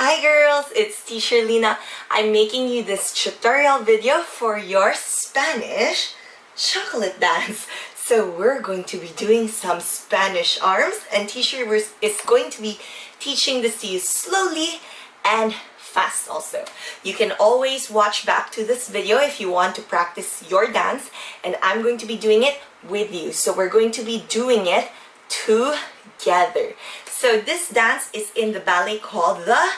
Hi girls, it's teacher Lina. I'm making you this tutorial video for your Spanish chocolate dance. So we're going to be doing some Spanish arms, and teacher is going to be teaching this to you slowly and fast also. You can always watch back to this video if you want to practice your dance, and I'm going to be doing it with you. So we're going to be doing it together. So this dance is in the ballet called the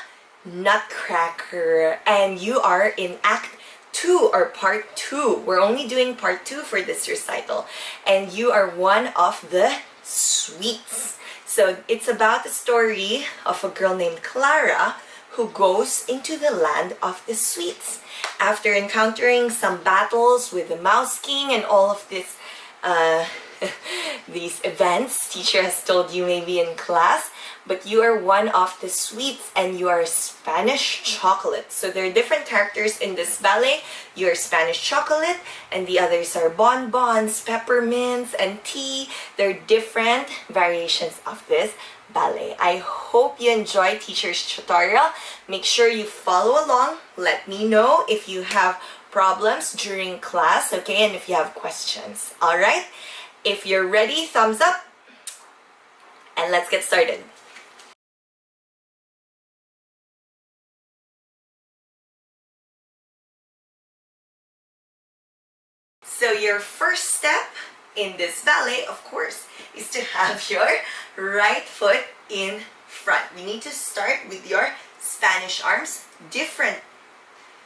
Nutcracker, and you are in Act 2 or Part 2. We're only doing Part 2 for this recital, and you are one of the sweets. So it's about the story of a girl named Clara who goes into the land of the sweets. After encountering some battles with the Mouse King and all of this these events teacher has told you maybe in class, but you are one of the sweets and you are Spanish chocolate. So there are different characters in this ballet. You're Spanish chocolate and the others are bonbons, peppermints, and tea. There are different variations of this ballet. I hope you enjoy teacher's tutorial. Make sure you follow along. Let me know if you have problems during class, okay, and if you have questions. All right, if you're ready, thumbs up, and let's get started. So your first step in this ballet, of course, is to have your right foot in front. We need to start with your Spanish arms, different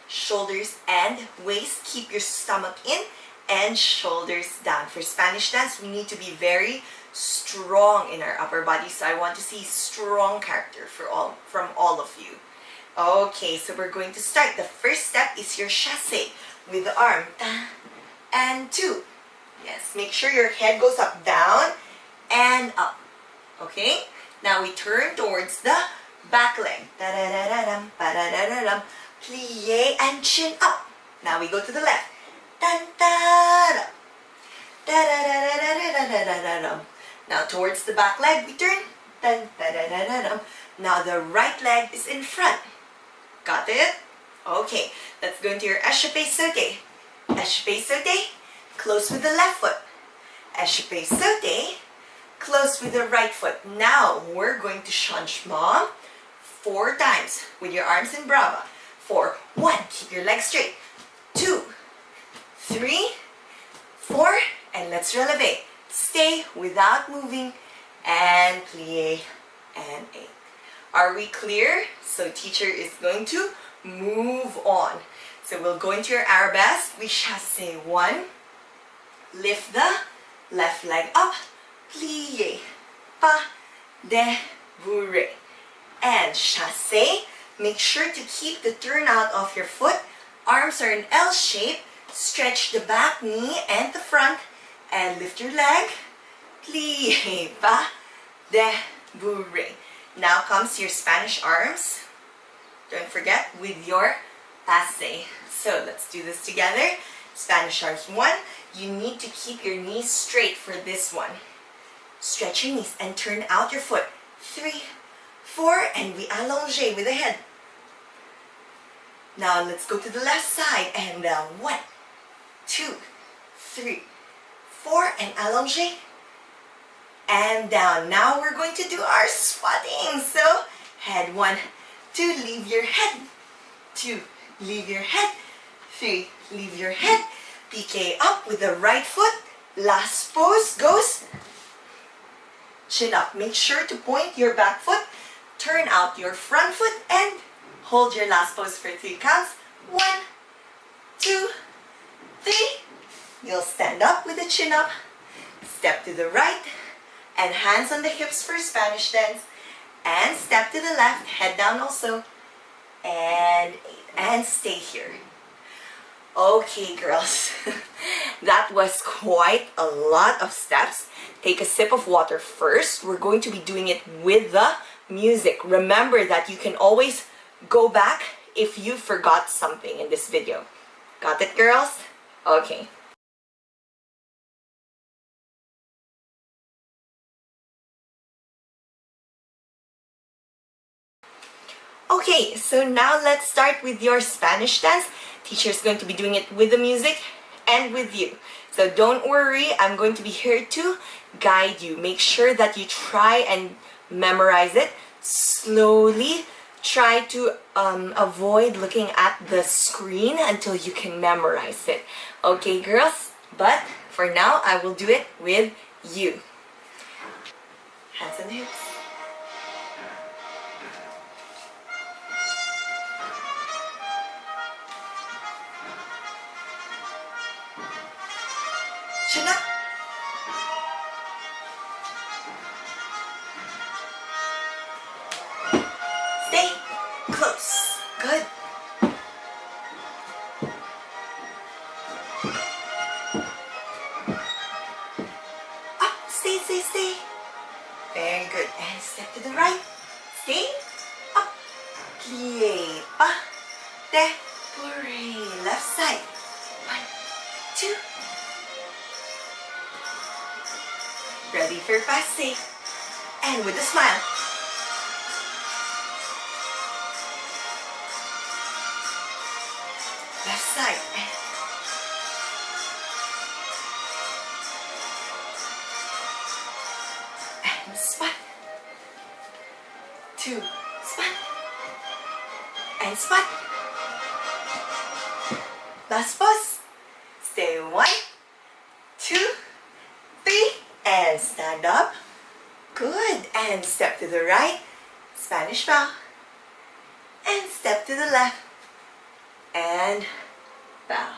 shoulders and waist. Keep your stomach in and shoulders down. For Spanish dance, we need to be very strong in our upper body. So I want to see strong character from all of you. Okay, so we're going to start. The first step is your chassé with the arm. And 2. Yes, make sure your head goes up, down, and up. Okay? Now we turn towards the back leg. Da-da-da-da-dum, ba-da-da-da-dum. Plie and chin up. Now we go to the left. Dun-da-da. Da-da-da-da-da-da-da-da-da-dum. Now towards the back leg we turn. Dun-da-da-da-da-dum. Now the right leg is in front. Got it? Okay, let's go into your échappé sauté. Échappé sauté, close with the left foot. Échappé sauté, close with the right foot. Now we're going to changement 4 times with your arms in brava. 4, 1, keep your legs straight. 2, 3, 4, and let's releve. Stay without moving, and plie, and 8. Are we clear? So teacher is going to move on. So we'll go into your arabesque. We chassé 1, lift the left leg up, plie, pas, de, bourré, and chassé. Make sure to keep the turnout of your foot. Arms are in L shape. Stretch the back knee and the front, and lift your leg. Plie, pas, de, bourré. Now comes your Spanish arms. Don't forget with your passe. So let's do this together. Spanish arms 1. You need to keep your knees straight for this one. Stretch your knees and turn out your foot. 3, 4, and we allonge with the head. Now let's go to the left side and 1, 2, 3, 4, and allonge and down. Now we're going to do our swatting. So head 1, 2, leave your head. 2, leave your head. 3, leave your head. Piqué up with the right foot. Last pose goes chin up. Make sure to point your back foot. Turn out your front foot and hold your last pose for 3 counts. 1, 2, 3. You'll stand up with the chin up. Step to the right and hands on the hips for Spanish dance. And step to the left, head down also. And 8. And stay here. Okay, girls. That was quite a lot of steps. Take a sip of water first. We're going to be doing it with the music. Remember that you can always go back if you forgot something in this video. Got it, girls? Okay. Okay, so now let's start with your Spanish dance. Teacher's going to be doing it with the music and with you. So don't worry, I'm going to be here to guide you. Make sure that you try and memorize it slowly. Try to avoid looking at the screen until you can memorize it. Okay, girls? But for now, I will do it with you. Hands on hips. Chin up. Stay close. Good. Up. Stay, stay, stay. Very good. And step to the right. Stay. Up. Plie. Pa. Te. Pure. Left side. 1, 2. Ready for fast safe. And with a smile. Left side. And spot. 2. Spot. And spot. Last pause. Stay 1, 2, 3. And stand up. Good. And step to the right. Spanish bow. And step to the left. And bow.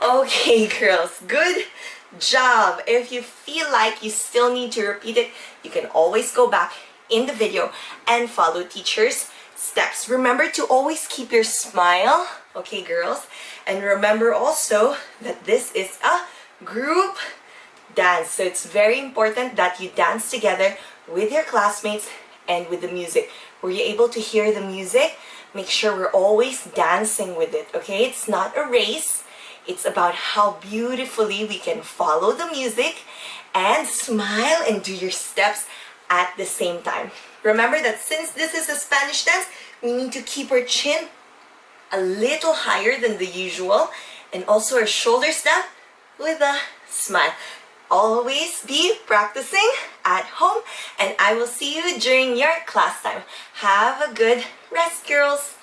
Okay, girls. Good job. If you feel like you still need to repeat it, you can always go back in the video and follow teacher's steps. Remember to always keep your smile. Okay, girls. And remember also that this is a group dance. So it's very important that you dance together with your classmates and with the music. Were you able to hear the music? Make sure we're always dancing with it, okay? It's not a race. It's about how beautifully we can follow the music and smile and do your steps at the same time. Remember that since this is a Spanish dance, we need to keep our chin a little higher than the usual and also our shoulders down with a smile. Always be practicing at home, and I will see you during your class time. Have a good rest, girls.